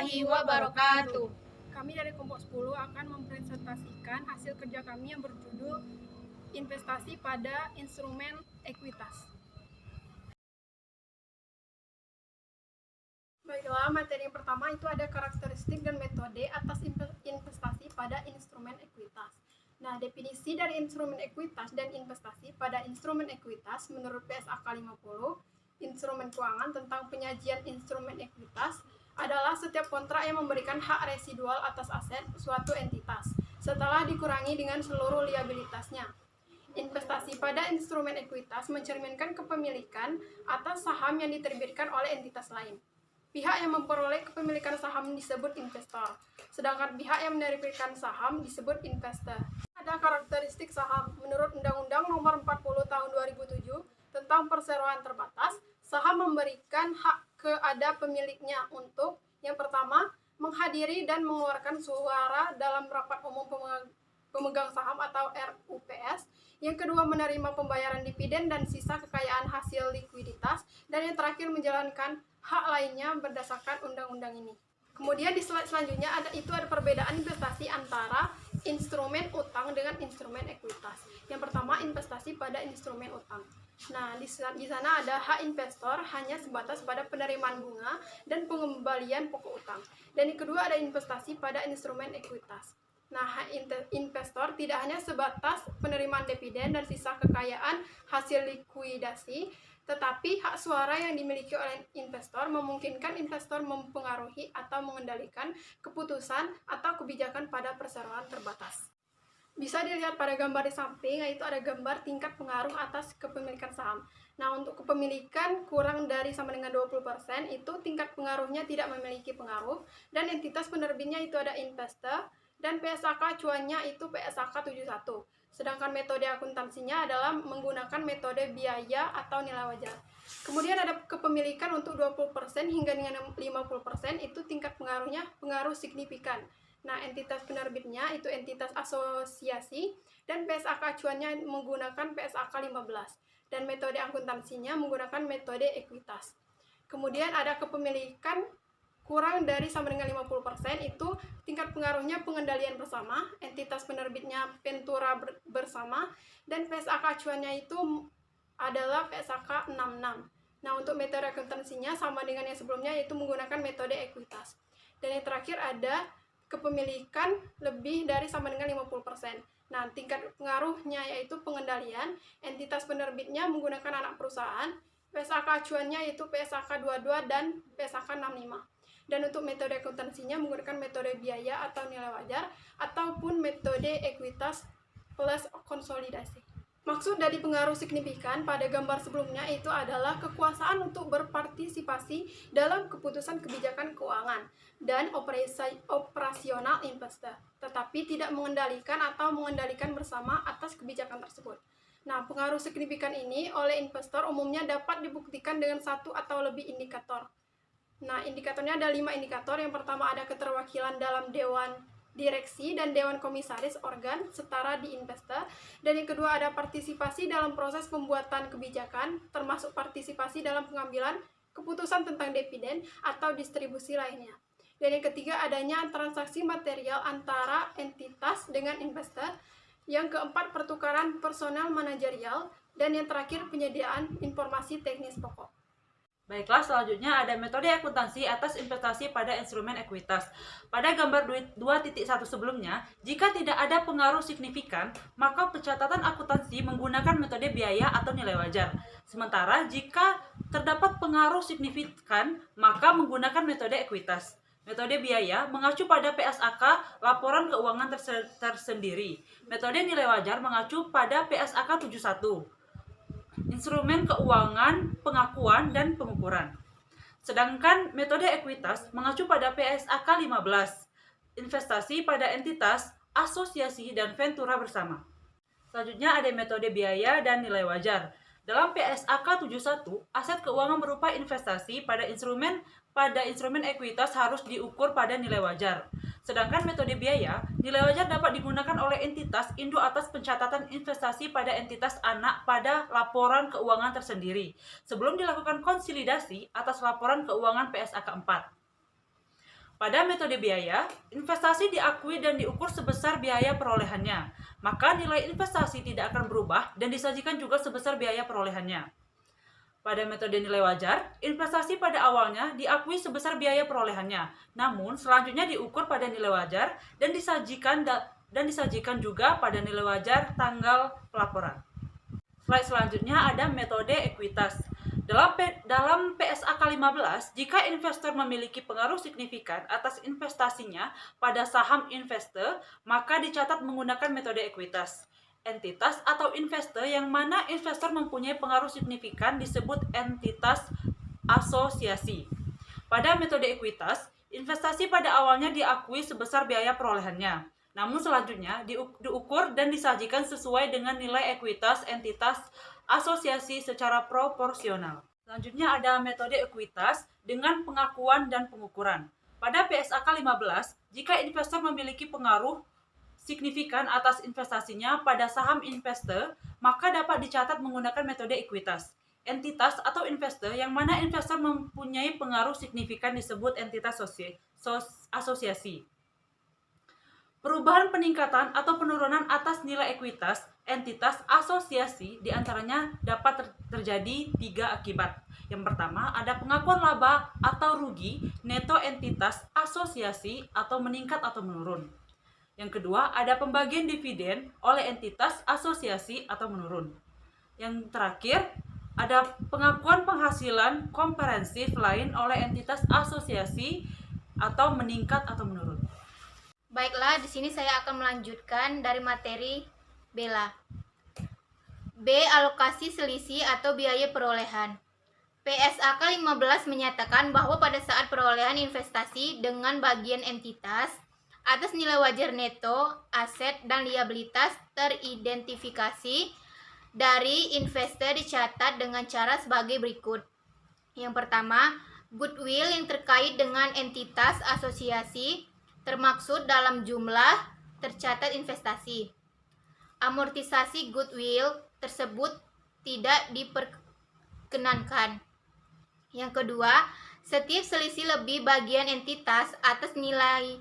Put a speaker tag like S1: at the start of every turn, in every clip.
S1: warahmatullahi wabarakatuh.
S2: Kami dari kelompok 10 akan mempresentasikan hasil kerja kami yang berjudul Investasi pada Instrumen Ekuitas. Baiklah, materi yang pertama itu ada karakteristik dan metode atas investasi pada instrumen ekuitas. Nah, definisi dari instrumen ekuitas dan investasi pada instrumen ekuitas menurut PSAK 50, instrumen keuangan tentang penyajian instrumen ekuitas adalah setiap kontrak yang memberikan hak residual atas aset suatu entitas setelah dikurangi dengan seluruh liabilitasnya. Investasi pada instrumen ekuitas mencerminkan kepemilikan atas saham yang diterbitkan oleh entitas lain. Pihak yang memperoleh kepemilikan saham disebut investor, sedangkan pihak yang menerbitkan saham disebut investor. Ada karakteristik saham. Menurut Undang-Undang Nomor 40 Tahun 2007 tentang perseroan terbatas, saham memberikan hak kepada pemiliknya untuk yang pertama, menghadiri dan mengeluarkan suara dalam rapat umum pemegang saham atau RUPS, yang kedua menerima pembayaran dividen dan sisa kekayaan hasil likuiditas, dan yang terakhir menjalankan hak lainnya berdasarkan undang-undang ini. Kemudian di slide selanjutnya ada perbedaan investasi antara instrumen utang dengan instrumen ekuitas. Yang pertama, investasi pada instrumen utang. Nah, di sana ada hak investor hanya sebatas pada penerimaan bunga dan pengembalian pokok utang. Dan yang kedua ada investasi pada instrumen ekuitas. Nah, hak investor tidak hanya sebatas penerimaan dividen dan sisa kekayaan hasil likuidasi, tetapi hak suara yang dimiliki oleh investor memungkinkan investor mempengaruhi atau mengendalikan keputusan atau kebijakan pada perseroan terbatas. Bisa dilihat pada gambar di samping, yaitu ada gambar tingkat pengaruh atas kepemilikan saham. Nah, untuk kepemilikan kurang dari sama dengan 20%, itu tingkat pengaruhnya tidak memiliki pengaruh, dan entitas penerbitnya itu ada investor, dan PSAK acuannya itu PSAK 71. Sedangkan metode akuntansinya adalah menggunakan metode biaya atau nilai wajar. Kemudian ada kepemilikan untuk 20% hingga dengan 50%, itu tingkat pengaruhnya pengaruh signifikan. Nah, entitas penerbitnya itu entitas asosiasi, dan PSAK acuannya menggunakan PSAK 15, dan metode akuntansinya menggunakan metode ekuitas. Kemudian ada kepemilikan kurang dari sama dengan 50%, itu tingkat pengaruhnya pengendalian bersama, entitas penerbitnya Ventura bersama, dan PSAK acuannya itu adalah PSAK 66. Nah, untuk metode akuntansinya sama dengan yang sebelumnya, yaitu menggunakan metode ekuitas. Dan yang terakhir ada kepemilikan lebih dari sama dengan 50%. Nah, tingkat pengaruhnya yaitu pengendalian, entitas penerbitnya menggunakan anak perusahaan, PSAK acuannya yaitu PSAK 22 dan PSAK 65. Dan untuk metode akuntansinya menggunakan metode biaya atau nilai wajar, ataupun metode ekuitas plus konsolidasi. Maksud dari pengaruh signifikan pada gambar sebelumnya itu adalah kekuasaan untuk berpartisipasi dalam keputusan kebijakan keuangan dan operasional investor, tetapi tidak mengendalikan atau mengendalikan bersama atas kebijakan tersebut. Nah, pengaruh signifikan ini oleh investor umumnya dapat dibuktikan dengan satu atau lebih indikator. Nah, indikatornya ada 5 indikator. Yang pertama ada keterwakilan dalam dewan direksi dan dewan komisaris organ setara di investor, dan yang kedua ada partisipasi dalam proses pembuatan kebijakan, termasuk partisipasi dalam pengambilan keputusan tentang dividen atau distribusi lainnya, dan yang ketiga adanya transaksi material antara entitas dengan investor, yang keempat pertukaran personel manajerial, dan yang terakhir penyediaan informasi teknis pokok.
S1: Baiklah, selanjutnya ada metode akuntansi atas investasi pada instrumen ekuitas. Pada gambar 2.1 sebelumnya, jika tidak ada pengaruh signifikan, maka pencatatan akuntansi menggunakan metode biaya atau nilai wajar. Sementara jika terdapat pengaruh signifikan, maka menggunakan metode ekuitas. Metode biaya mengacu pada PSAK laporan keuangan tersendiri. Metode nilai wajar mengacu pada PSAK 71. Instrumen keuangan, pengakuan, dan pengukuran. Sedangkan metode ekuitas mengacu pada PSAK 15, investasi pada entitas, asosiasi, dan ventura bersama. Selanjutnya ada metode biaya dan nilai wajar. Dalam PSAK 71, aset keuangan berupa investasi pada instrumen ekuitas harus diukur pada nilai wajar. Sedangkan metode biaya, nilai wajar dapat digunakan oleh entitas induk atas pencatatan investasi pada entitas anak pada laporan keuangan tersendiri, sebelum dilakukan konsolidasi atas laporan keuangan PSAK 4. Pada metode biaya, investasi diakui dan diukur sebesar biaya perolehannya, maka nilai investasi tidak akan berubah dan disajikan juga sebesar biaya perolehannya. Pada metode nilai wajar, investasi pada awalnya diakui sebesar biaya perolehannya, namun selanjutnya diukur pada nilai wajar dan disajikan juga pada nilai wajar tanggal pelaporan. Slide selanjutnya ada metode ekuitas. Dalam PSAK 15, jika investor memiliki pengaruh signifikan atas investasinya pada saham investor, maka dicatat menggunakan metode ekuitas. Entitas atau investor yang mana investor mempunyai pengaruh signifikan disebut entitas asosiasi. Pada metode ekuitas, investasi pada awalnya diakui sebesar biaya perolehannya. Namun selanjutnya diukur dan disajikan sesuai dengan nilai ekuitas entitas asosiasi secara proporsional. Selanjutnya ada metode ekuitas dengan pengakuan dan pengukuran. Pada PSAK 15, jika investor memiliki pengaruh signifikan atas investasinya pada saham investor, maka dapat dicatat menggunakan metode ekuitas. Entitas atau investor yang mana investor mempunyai pengaruh signifikan disebut entitas asosiasi. Perubahan peningkatan atau penurunan atas nilai ekuitas entitas asosiasi diantaranya dapat terjadi 3 akibat. Yang pertama, ada pengakuan laba atau rugi neto entitas asosiasi atau meningkat atau menurun. Yang kedua, ada pembagian dividen oleh entitas asosiasi atau menurun. Yang terakhir, ada pengakuan penghasilan komprehensif lain oleh entitas asosiasi atau meningkat atau menurun.
S3: Baiklah, di sini saya akan melanjutkan dari materi Bella. B. Alokasi selisih atau biaya perolehan. PSAK 15 menyatakan bahwa pada saat perolehan investasi dengan bagian entitas, atas nilai wajar neto, aset, dan liabilitas teridentifikasi dari investor dicatat dengan cara sebagai berikut. Yang pertama, goodwill yang terkait dengan entitas asosiasi termaksud dalam jumlah tercatat investasi. Amortisasi goodwill tersebut tidak diperkenankan. Yang kedua, setiap selisih lebih bagian entitas atas nilai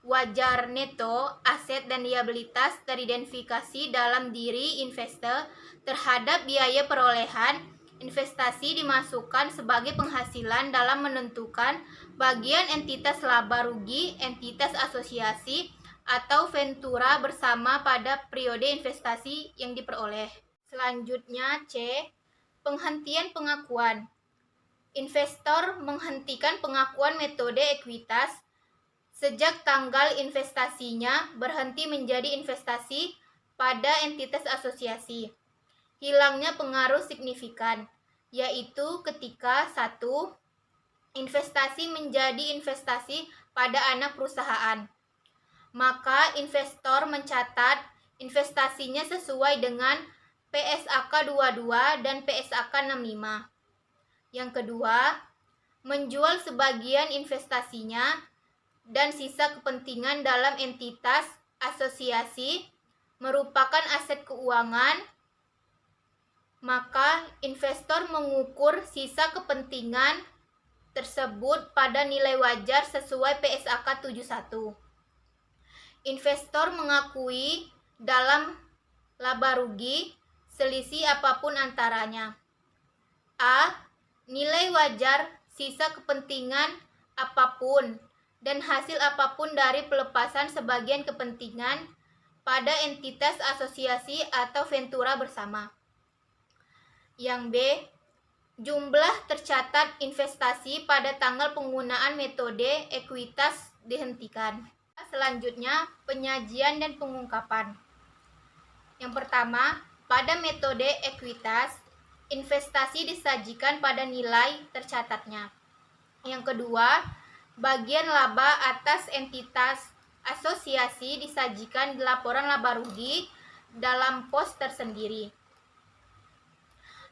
S3: wajar neto, aset, dan liabilitas teridentifikasi dalam diri investor terhadap biaya perolehan investasi dimasukkan sebagai penghasilan dalam menentukan bagian entitas laba rugi, entitas asosiasi, atau ventura bersama pada periode investasi yang diperoleh. Selanjutnya C. Penghentian pengakuan. Investor menghentikan pengakuan metode ekuitas sejak tanggal investasinya berhenti menjadi investasi pada entitas asosiasi. Hilangnya pengaruh signifikan, yaitu ketika 1. Investasi menjadi investasi pada anak perusahaan. Maka investor mencatat investasinya sesuai dengan PSAK 22 dan PSAK 65. Yang kedua, menjual sebagian investasinya dan sisa kepentingan dalam entitas asosiasi merupakan aset keuangan, maka investor mengukur sisa kepentingan tersebut pada nilai wajar sesuai PSAK 71. Investor mengakui dalam laba rugi selisih apapun antaranya. A. Nilai wajar sisa kepentingan apapun dan hasil apapun dari pelepasan sebagian kepentingan pada entitas asosiasi atau ventura bersama. Yang B. Jumlah tercatat investasi pada tanggal penggunaan metode ekuitas dihentikan. Selanjutnya, penyajian dan pengungkapan. Yang pertama, pada metode ekuitas, investasi disajikan pada nilai tercatatnya. Yang kedua, bagian laba atas entitas asosiasi disajikan di laporan laba rugi dalam pos tersendiri.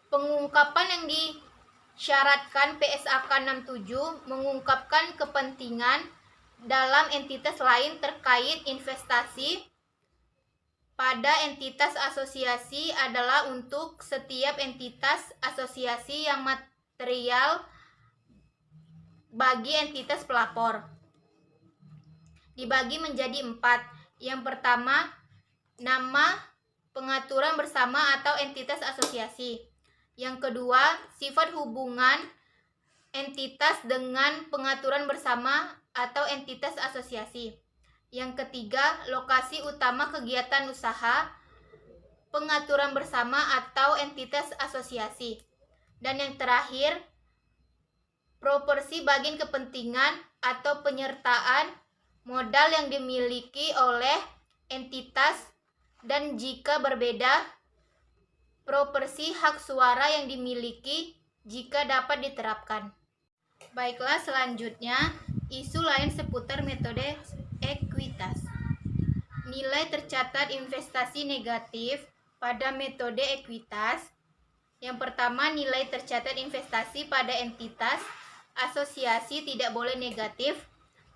S3: Pengungkapan yang disyaratkan PSAK 67 mengungkapkan kepentingan dalam entitas lain terkait investasi pada entitas asosiasi adalah untuk setiap entitas asosiasi yang material bagi entitas pelapor. dibagi menjadi 4. Yang pertama, nama pengaturan bersama atau entitas asosiasi. Yang kedua, sifat hubungan entitas dengan pengaturan bersama atau entitas asosiasi. Yang ketiga, lokasi utama kegiatan usaha, pengaturan bersama atau entitas asosiasi. Dan yang terakhir, proporsi bagian kepentingan atau penyertaan modal yang dimiliki oleh entitas, dan jika berbeda, proporsi hak suara yang dimiliki jika dapat diterapkan. Baiklah, selanjutnya isu lain seputar metode ekuitas. Nilai tercatat investasi negatif pada metode ekuitas. Yang pertama, nilai tercatat investasi pada entitas asosiasi tidak boleh negatif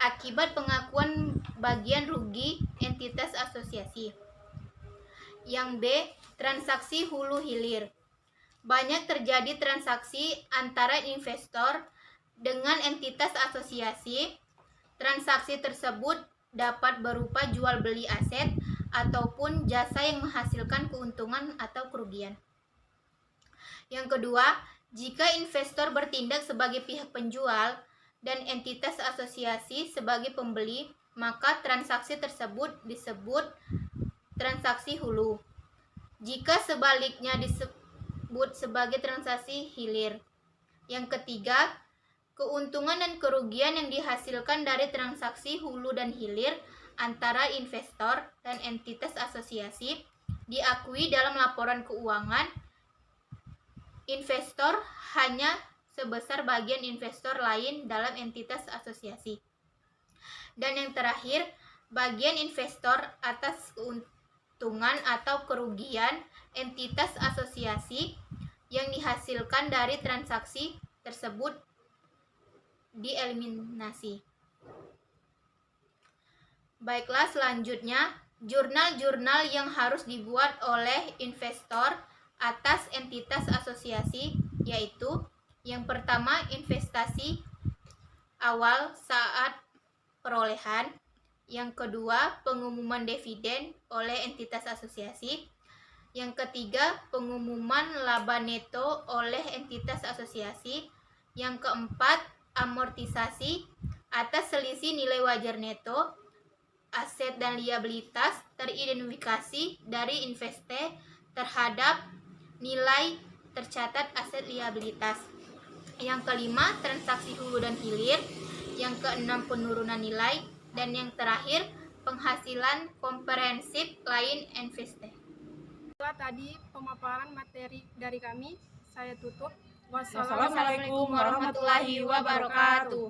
S3: akibat pengakuan bagian rugi entitas asosiasi. Yang B, transaksi hulu hilir. Banyak terjadi transaksi antara investor dengan entitas asosiasi. Transaksi tersebut dapat berupa jual beli aset ataupun jasa yang menghasilkan keuntungan atau kerugian. Yang kedua, jika investor bertindak sebagai pihak penjual dan entitas asosiasi sebagai pembeli, maka transaksi tersebut disebut transaksi hulu. Jika sebaliknya disebut sebagai transaksi hilir. Yang ketiga, keuntungan dan kerugian yang dihasilkan dari transaksi hulu dan hilir antara investor dan entitas asosiasi diakui dalam laporan keuangan investor hanya sebesar bagian investor lain dalam entitas asosiasi. Dan yang terakhir, bagian investor atas keuntungan atau kerugian entitas asosiasi yang dihasilkan dari transaksi tersebut dieliminasi. Baiklah, selanjutnya jurnal-jurnal yang harus dibuat oleh investor atas entitas asosiasi, yaitu yang pertama, investasi awal saat perolehan. Yang kedua, pengumuman dividen oleh entitas asosiasi. Yang ketiga, pengumuman laba neto oleh entitas asosiasi. Yang keempat, amortisasi atas selisih nilai wajar neto, aset dan liabilitas teridentifikasi dari investe terhadap nilai tercatat aset liabilitas. Yang kelima, transaksi hulu dan hilir. Yang keenam, penurunan nilai. Dan yang terakhir, penghasilan komprehensif lain investe.
S2: Setelah tadi pemaparan materi dari kami, saya tutup.
S1: Wassalamualaikum warahmatullahi wabarakatuh.